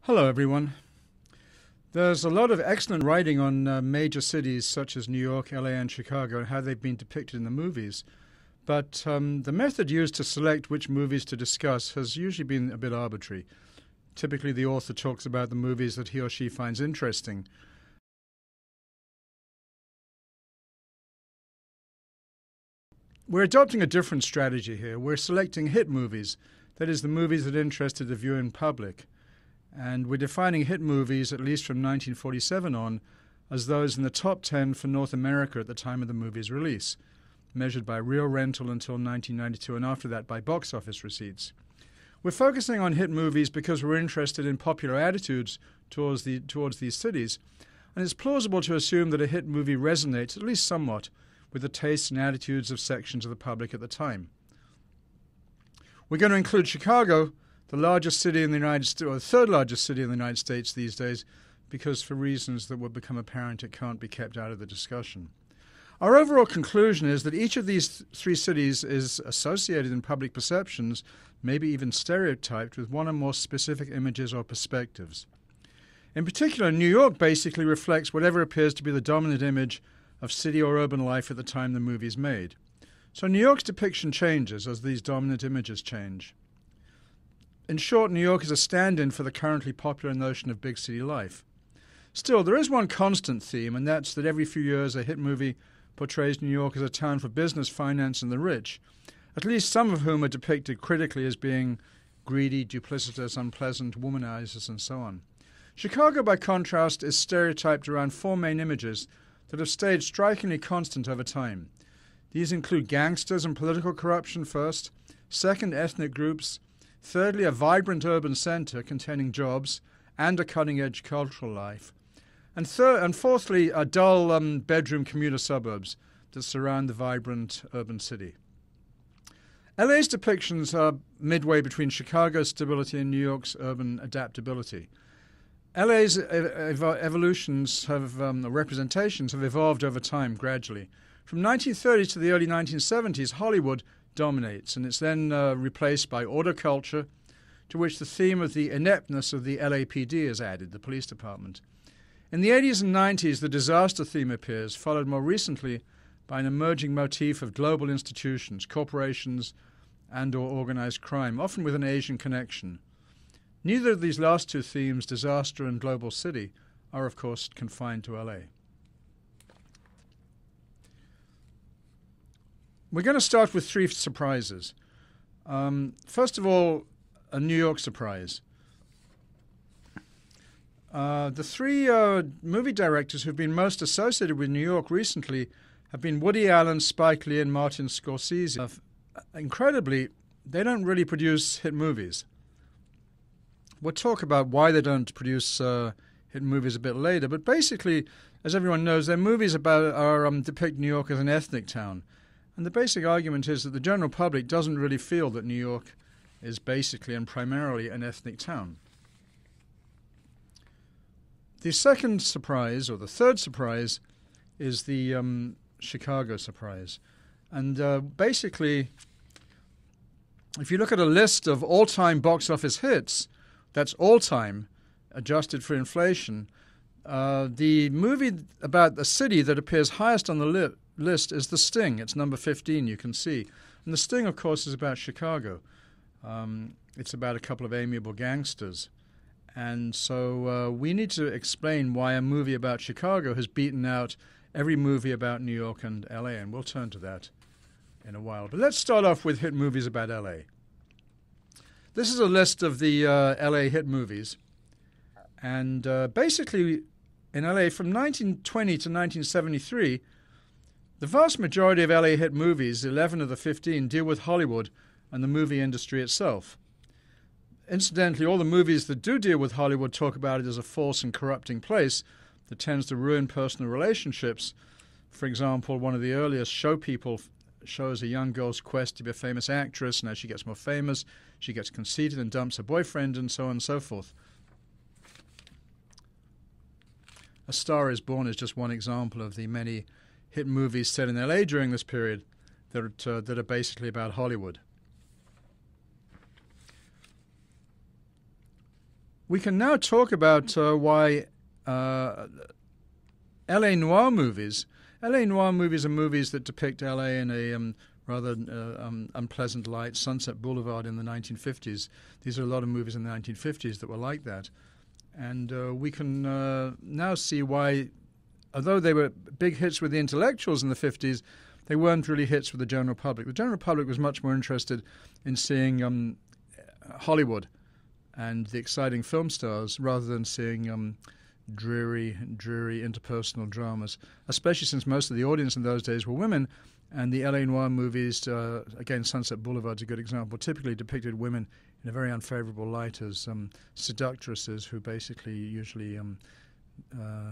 Hello, everyone. There's a lot of excellent writing on major cities such as New York, LA, and Chicago and how they've been depicted in the movies. But the method used to select which movies to discuss has usually been a bit arbitrary. Typically, the author talks about the movies that he or she finds interesting. We're adopting a different strategy here. We're selecting hit movies, that is, the movies that interested the viewing public. And we're defining hit movies, at least from 1947 on, as those in the top 10 for North America at the time of the movie's release, measured by real rental until 1992, and after that by box office receipts. We're focusing on hit movies because we're interested in popular attitudes towards these cities, and it's plausible to assume that a hit movie resonates, at least somewhat, with the tastes and attitudes of sections of the public at the time. We're going to include Chicago, the largest city in the United States, or the third largest city in the United States these days, because for reasons that will become apparent, it can't be kept out of the discussion. Our overall conclusion is that each of these three cities is associated in public perceptions, maybe even stereotyped, with one or more specific images or perspectives. In particular, New York basically reflects whatever appears to be the dominant image of city or urban life at the time the movie is made. So New York's depiction changes as these dominant images change. In short, New York is a stand-in for the currently popular notion of big city life. Still, there is one constant theme, and that's that every few years a hit movie portrays New York as a town for business, finance, and the rich, at least some of whom are depicted critically as being greedy, duplicitous, unpleasant, womanizers, and so on. Chicago, by contrast, is stereotyped around four main images that have stayed strikingly constant over time. These include gangsters and political corruption first, second, ethnic groups, thirdly, a vibrant urban center containing jobs and a cutting-edge cultural life, and fourthly, a dull bedroom commuter suburbs that surround the vibrant urban city. LA's depictions are midway between Chicago's stability and New York's urban adaptability. LA's representations have evolved over time gradually. From 1930 to the early 1970s, Hollywood dominates, and it's then replaced by auto culture, to which the theme of the ineptness of the LAPD is added, the police department. In the 80s and 90s, the disaster theme appears, followed more recently by an emerging motif of global institutions, corporations, and/or organized crime, often with an Asian connection. Neither of these last two themes, disaster and global city, are of course confined to LA. We're going to start with three surprises. First of all, a New York surprise. The three movie directors who've been most associated with New York recently have been Woody Allen, Spike Lee, and Martin Scorsese. Incredibly, they don't really produce hit movies. We'll talk about why they don't produce hit movies a bit later, but basically, as everyone knows, their movies depict New York as an ethnic town. And the basic argument is that the general public doesn't really feel that New York is basically and primarily an ethnic town. The second surprise, or the third surprise, is the Chicago surprise. And basically, if you look at a list of all-time box office hits, that's all-time, adjusted for inflation, the movie about the city that appears highest on the list is The Sting. It's number 15, you can see. And The Sting, of course, is about Chicago. It's about a couple of amiable gangsters. And so we need to explain why a movie about Chicago has beaten out every movie about New York and LA, and we'll turn to that in a while. But let's start off with hit movies about LA. This is a list of the LA hit movies. And basically, in LA, from 1920 to 1973, the vast majority of LA hit movies, 11 of the 15, deal with Hollywood and the movie industry itself. Incidentally, all the movies that do deal with Hollywood talk about it as a false and corrupting place that tends to ruin personal relationships. For example, one of the earliest show people shows a young girl's quest to be a famous actress, and as she gets more famous, she gets conceited and dumps her boyfriend, and so on and so forth. A Star is Born is just one example of the many hit movies set in LA during this period that are basically about Hollywood. we can now talk about why L.A. noir movies. L.A. noir movies are movies that depict L.A. in a rather unpleasant light. Sunset Boulevard in the 1950s. These are a lot of movies in the 1950s that were like that. And we can now see why, although they were big hits with the intellectuals in the 50s, they weren't really hits with the general public. The general public was much more interested in seeing Hollywood and the exciting film stars rather than seeing dreary interpersonal dramas, especially since most of the audience in those days were women. And the L.A. noir movies, again, Sunset Boulevard's a good example, typically depicted women in a very unfavorable light as seductresses who basically usually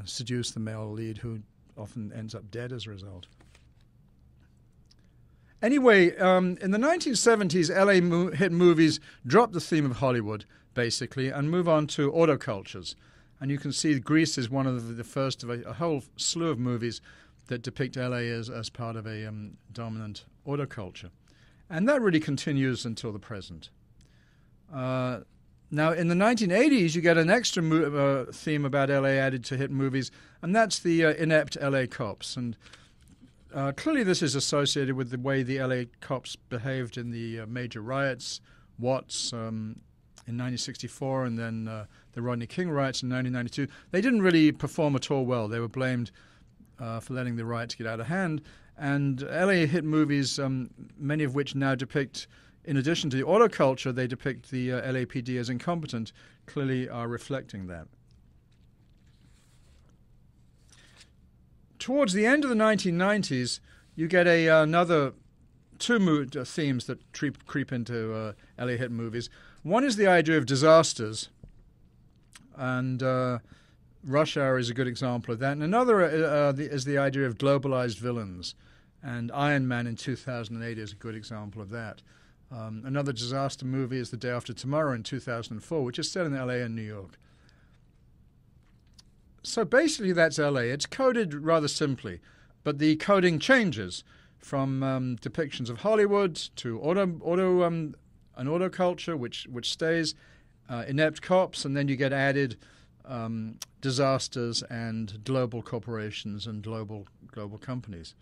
seduce the male lead, who often ends up dead as a result. Anyway, in the 1970s, L.A. hit movies dropped the theme of Hollywood, basically, and move on to autocultures. And you can see Grease is one of the first of a whole slew of movies that depict L.A. as part of a dominant autoculture. And that really continues until the present. Now, in the 1980s, you get an extra theme about L.A. added to hit movies, and that's the inept L.A. cops. And clearly this is associated with the way the L.A. cops behaved in the major riots, Watts in 1964, and then the Rodney King riots in 1992. They didn't really perform at all well. They were blamed for letting the riots get out of hand. And L.A. hit movies, many of which now depict, in addition to the autoculture, they depict the LAPD as incompetent, clearly are reflecting that. Towards the end of the 1990s, you get another two themes that creep into LA hit movies. One is the idea of disasters, and Rush Hour is a good example of that. And another is the idea of globalized villains, and Iron Man in 2008 is a good example of that. Another disaster movie is The Day After Tomorrow in 2004, which is set in LA and New York. So basically that's LA. It's coded rather simply, but the coding changes from depictions of Hollywood to an autoculture, which stays, inept cops, and then you get added disasters and global corporations and global companies.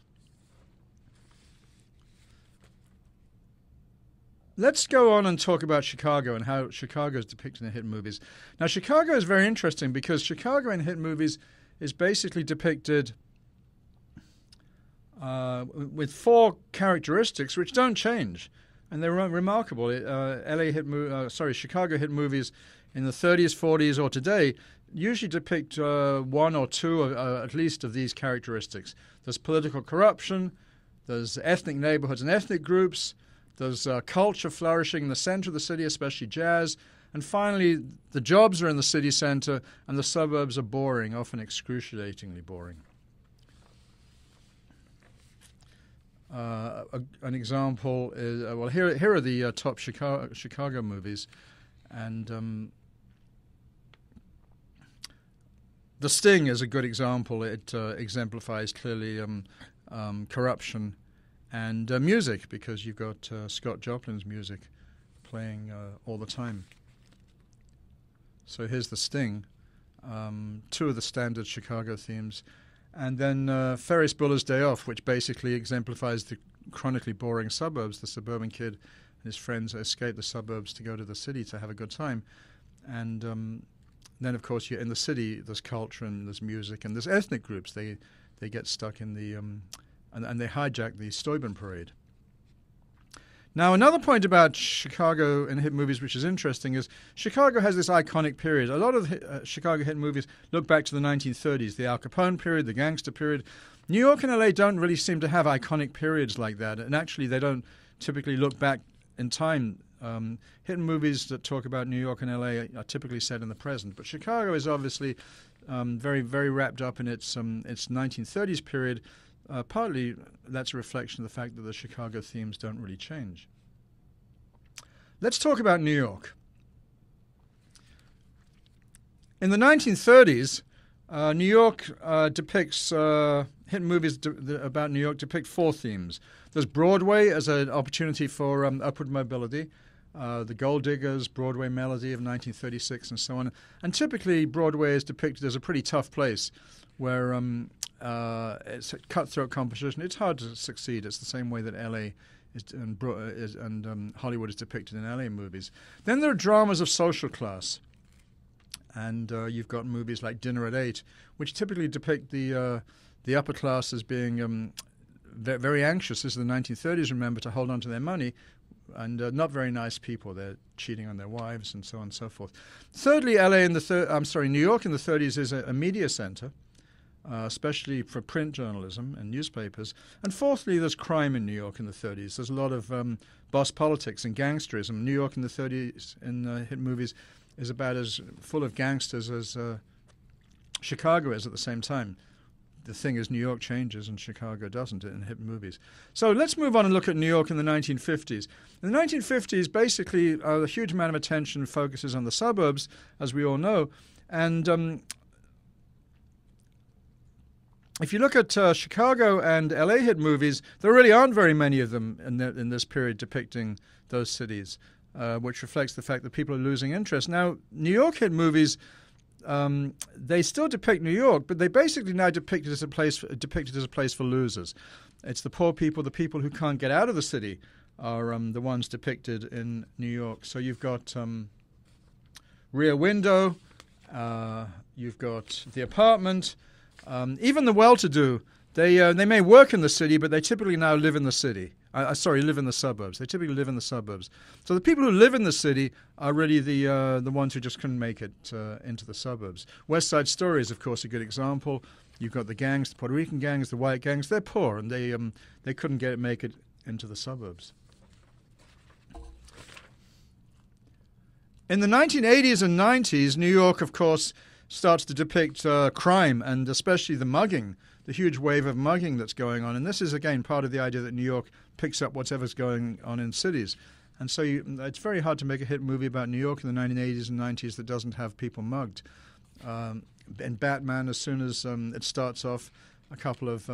Let's go on and talk about Chicago and how Chicago is depicted in hit movies. Now, Chicago is very interesting because Chicago in hit movies is basically depicted with four characteristics which don't change, and they're remarkable. Chicago hit movies in the 30s, 40s, or today usually depict one or two at least of these characteristics. There's political corruption, there's ethnic neighborhoods and ethnic groups, there's culture flourishing in the center of the city, especially jazz, and finally the jobs are in the city center and the suburbs are boring, often excruciatingly boring. An example is, here are the top Chicago movies, and The Sting is a good example. It exemplifies clearly corruption and music, because you've got Scott Joplin's music playing all the time. So here's The Sting, two of the standard Chicago themes. And then Ferris Bueller's Day Off, which basically exemplifies the chronically boring suburbs. The suburban kid and his friends escape the suburbs to go to the city to have a good time. And then, of course, you're in the city, there's culture and there's music and there's ethnic groups. They get stuck in the... and they hijack the Steuben Parade. Now, another point about Chicago and hit movies which is interesting is Chicago has this iconic period. A lot of Chicago hit movies look back to the 1930s, the Al Capone period, the gangster period. New York and LA don't really seem to have iconic periods like that, and actually they don't typically look back in time. Hit movies that talk about New York and LA are typically set in the present, but Chicago is obviously very, very wrapped up in its 1930s period. Partly that's a reflection of the fact that the Chicago themes don't really change. Let's talk about New York. In the 1930s, New York depicts, hit movies about New York depict four themes. There's Broadway as an opportunity for upward mobility. The Gold Diggers, Broadway Melody of 1936, and so on. And typically, Broadway is depicted as a pretty tough place where it's a cutthroat competition. It's hard to succeed. It's the same way that L.A. and Hollywood is depicted in L.A. movies. Then there are dramas of social class. And you've got movies like Dinner at 8, which typically depict the upper class as being very anxious. This is the 1930s, remember, to hold on to their money, and not very nice people. They're cheating on their wives and so on and so forth. Thirdly, New York in the 30s is a media center, especially for print journalism and newspapers. And fourthly, there's crime in New York in the 30s. There's a lot of boss politics and gangsterism. New York in the 30s in hit movies is about as full of gangsters as Chicago is at the same time. The thing is, New York changes and Chicago doesn't in hit movies. So let's move on and look at New York in the 1950s. In the 1950s, basically, a huge amount of attention focuses on the suburbs, as we all know. And if you look at Chicago and L.A. hit movies, there really aren't very many of them in this period depicting those cities, which reflects the fact that people are losing interest. Now, New York hit movies, they still depict New York, but they basically now depicted as a place for losers. It's the poor people, the people who can't get out of the city, are the ones depicted in New York. So you've got Rear Window, you've got The Apartment, even the well-to-do. They may work in the city, but they typically now live in the city. Live in the suburbs. They typically live in the suburbs. So the people who live in the city are really the ones who just couldn't make it into the suburbs. West Side Story is, of course, a good example. You've got the gangs, the Puerto Rican gangs, the white gangs. They're poor, and they couldn't make it into the suburbs. In the 1980s and 90s, New York, of course, starts to depict crime, and especially the mugging, the huge wave of mugging that's going on. And this is, again, part of the idea that New York picks up whatever's going on in cities. And so it's very hard to make a hit movie about New York in the 1980s and 90s that doesn't have people mugged. In Batman, as soon as it starts off, a couple of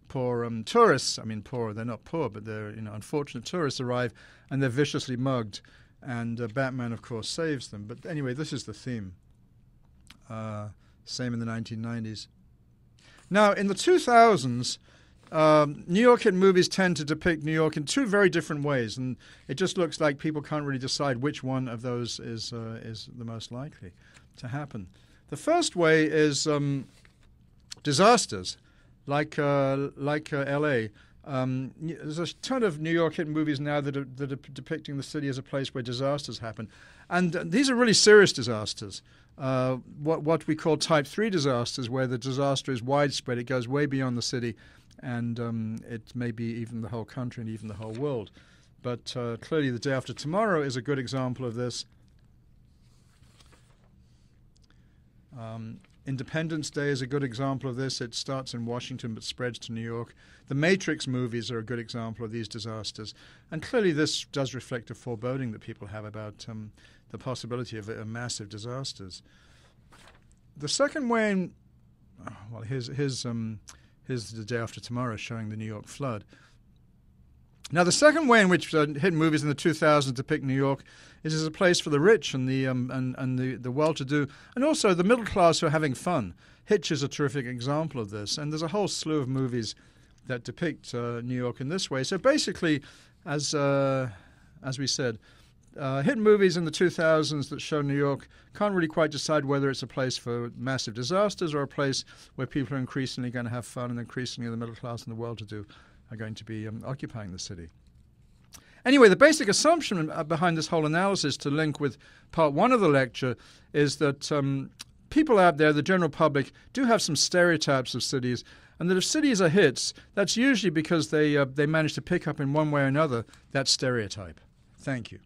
poor tourists, poor, they're not poor, but they're unfortunate tourists arrive, and they're viciously mugged. And Batman, of course, saves them. But anyway, this is the theme. Same in the 1990s. Now, in the 2000s, New York hit movies tend to depict New York in two very different ways, and it just looks like people can't really decide which one of those is the most likely to happen. The first way is disasters, like L.A. There's a ton of New York hit movies now that are depicting the city as a place where disasters happen, and these are really serious disasters. What we call Type 3 disasters, where the disaster is widespread. It goes way beyond the city, and it may be even the whole country and even the whole world. But clearly The Day After Tomorrow is a good example of this. Independence Day is a good example of this. It starts in Washington but spreads to New York. The Matrix movies are a good example of these disasters. And clearly this does reflect a foreboding that people have about the possibility of massive disasters. The second way, here's The Day After Tomorrow showing the New York flood. Now, the second way in which hit movies in the 2000s depict New York is as a place for the rich and the well-to-do, and also the middle class who are having fun. Hitch is a terrific example of this, and there's a whole slew of movies that depict New York in this way. So basically, as we said, hit movies in the 2000s that show New York can't really quite decide whether it's a place for massive disasters or a place where people are increasingly going to have fun, and increasingly the middle class and the well-to-do are going to be occupying the city. Anyway, the basic assumption behind this whole analysis, to link with part one of the lecture, is that people out there, the general public, do have some stereotypes of cities, and that if cities are hits, that's usually because they manage to pick up in one way or another that stereotype. Thank you.